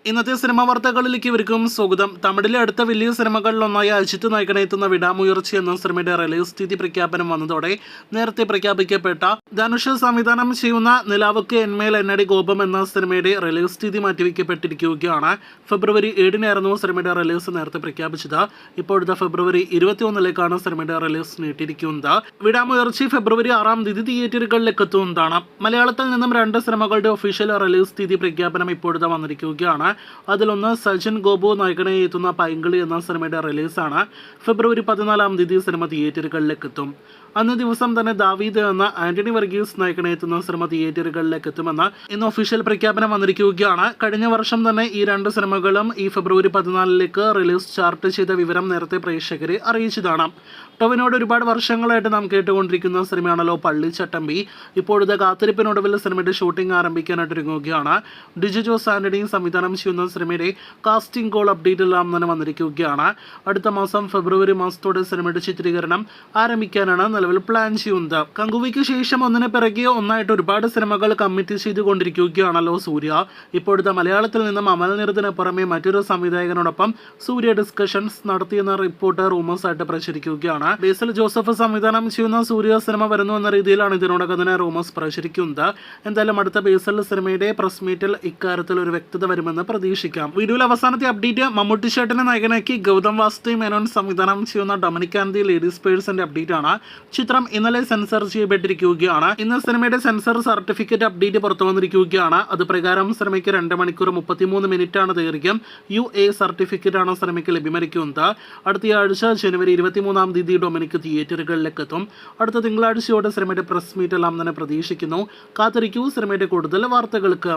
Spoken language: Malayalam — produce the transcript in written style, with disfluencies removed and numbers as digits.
ഇന്നത്തെ സിനിമാ വാർത്തകളിലേക്ക് ഇവർക്കും സ്വാഗതം. തമിഴിലെ അടുത്ത വലിയ സിനിമകളിലൊന്നായ അജിത്ത് നായകനെത്തുന്ന വിടാമുയർച്ചി എന്ന സിനിമയുടെ റിലീസ് തീയതി പ്രഖ്യാപനം വന്നതോടെ നേരത്തെ പ്രഖ്യാപിക്കപ്പെട്ട ധനുഷ് സംവിധാനം ചെയ്യുന്ന നിലാവുക്ക് എന്മേൽ എന്നടി കോപം എന്ന സിനിമയുടെ റിലീസ് തീയതി മാറ്റിവെക്കപ്പെട്ടിരിക്കുകയാണ്. ഫെബ്രുവരി 7-നായിരുന്നു സിനിമയുടെ റിലീസ് നേരത്തെ പ്രഖ്യാപിച്ചത്. ഇപ്പോഴത്തെ ഫെബ്രുവരി 21-ലേക്കാണ് സിനിമയുടെ റിലീസ് നീട്ടിയിരിക്കുന്നത്. വിടാമുയർച്ചി ഫെബ്രുവരി 6-ാം തീയതി തിയേറ്ററുകളിലേക്ക് എത്തുന്നതാണ്. മലയാളത്തിൽ നിന്നും 2 സിനിമകളുടെ ഒഫീഷ്യൽ റിലീസ് തീയതി പ്രഖ്യാപനം ഇപ്പോഴത്തെ വന്നിരിക്കുകയാണ്. അതിലൊന്ന് സജിൻ ഗോപു നായകനെ എത്തുന്ന പൈങ്കിളി എന്ന സിനിമയുടെ റിലീസാണ്. ഫെബ്രുവരി 14-ാം തീയതി സിനിമ തിയേറ്ററുകളിലേക്ക് എത്തും. അന്ന് ദിവസം തന്നെ ദാവീദ് എന്ന ആന്റണി വർഗീസ് നായകനെ എത്തുന്ന സിനിമ തിയേറ്ററുകളിലേക്ക് എത്തുമെന്ന് ഇന്ന് ഒഫീഷ്യൽ പ്രഖ്യാപനം വന്നിരിക്കുകയാണ്. കഴിഞ്ഞ വർഷം തന്നെ ഈ 2 സിനിമകളും ഈ ഫെബ്രുവരി 14-ലേക്ക് റിലീസ് ചാർട്ട് ചെയ്ത വിവരം നേരത്തെ പ്രേക്ഷകരെ അറിയിച്ചതാണ്. ടൊവിനോട് ഒരുപാട് വർഷങ്ങളായിട്ട് നാം കേട്ടുകൊണ്ടിരിക്കുന്ന സിനിമയാണല്ലോ പള്ളിച്ചട്ടമ്പി. ഇപ്പോഴത്തെ കാത്തിരിപ്പിനൊടുവിൽ സിനിമയുടെ ഷൂട്ടിംഗ് ആരംഭിക്കാനായിട്ടിറങ്ങുകയാണ്. ഡിജു ജോസ് ആന്റണി സംവിധാനം ചെയ്യുന്ന സിനിമയുടെ കാസ്റ്റിംഗ് കോൾ അപ്ഡേറ്റ് എല്ലാം തന്നെ വന്നിരിക്കുകയാണ്. അടുത്ത മാസം ഫെബ്രുവരി മാസത്തോടെ സിനിമയുടെ ചിത്രീകരണം ആരംഭിക്കാനാണ് നിലവിൽ പ്ലാൻ ചെയ്യുന്നത്. കങ്കുവിക്ക് ശേഷം ഒന്നിന് പിറകെ ഒന്നായിട്ട് ഒരുപാട് സിനിമകൾ കമ്മിറ്റ് ചെയ്തുകൊണ്ടിരിക്കുകയാണല്ലോ സൂര്യ. ഇപ്പോഴത്തെ മലയാളത്തിൽ നിന്നും അമൽ നീരദിന് പുറമെ മറ്റൊരു സംവിധായകനോടൊപ്പം സൂര്യ ഡിസ്കഷൻസ് നടത്തിയെന്ന റിപ്പോർട്ട് റൂമേഴ്സ് ആയിട്ട് പ്രചരിക്കുകയാണ്. ബേസിൽ ജോസഫ് സംവിധാനം ചെയ്യുന്ന സൂര്യ സിനിമ വരുന്നു എന്ന രീതിയിലാണ് ഇതിനോടകം തന്നെ റൂമേഴ്സ് പ്രചരിക്കുന്നത്. എന്തായാലും അടുത്ത ബേസിൽ സിനിമയുടെ പ്രസ് മീറ്റിൽ ഇക്കാര്യത്തിൽ ഒരു വ്യക്തത വരുമെന്ന് പ്രതീക്ഷിക്കാം. വീഡിയോയിൽ അവസാനത്തെ അപ്ഡേറ്റ് മമ്മൂട്ടി ചേട്ടനെ നായകനാക്കി ഗൗതം വാസുദേവ് മേനോൻ സംവിധാനം ചെയ്യുന്ന ഡൊമിനിക് ആൻഡ് ദി ലേഡീസ് പേഴ്സിന്റെ അപ്ഡേറ്റ് ആണ്. ചിത്രം ഇന്നലെ സെൻസർ ചെയ്യപ്പെട്ടിരിക്കുകയാണ്. ഇന്ന് സിനിമയുടെ സെൻസർ സർട്ടിഫിക്കറ്റ് അപ്ഡേറ്റ് പുറത്തു വന്നിരിക്കുകയാണ്. അത് പ്രകാരം സിനിമയ്ക്ക് 2 മണിക്കൂർ 33 മിനിറ്റാണ് ദൈർഘ്യം. UA സർട്ടിഫിക്കറ്റ് ആണ് സിനിമയ്ക്ക് ലഭ്യമായിരിക്കുന്നത്. അടുത്ത ആഴ്ച ജനുവരി 23-ാം തീയതി ഡൊമിനിക് തിയേറ്ററുകളിലേക്ക് എത്തും. അടുത്ത തിങ്കളാഴ്ചയോടെ സിനിമയുടെ പ്രസ് മീറ്റ് എല്ലാം തന്നെ പ്രതീക്ഷിക്കുന്നു. കാത്തിരിക്കൂ സിനിമയുടെ കൂടുതൽ വാർത്തകൾക്ക്.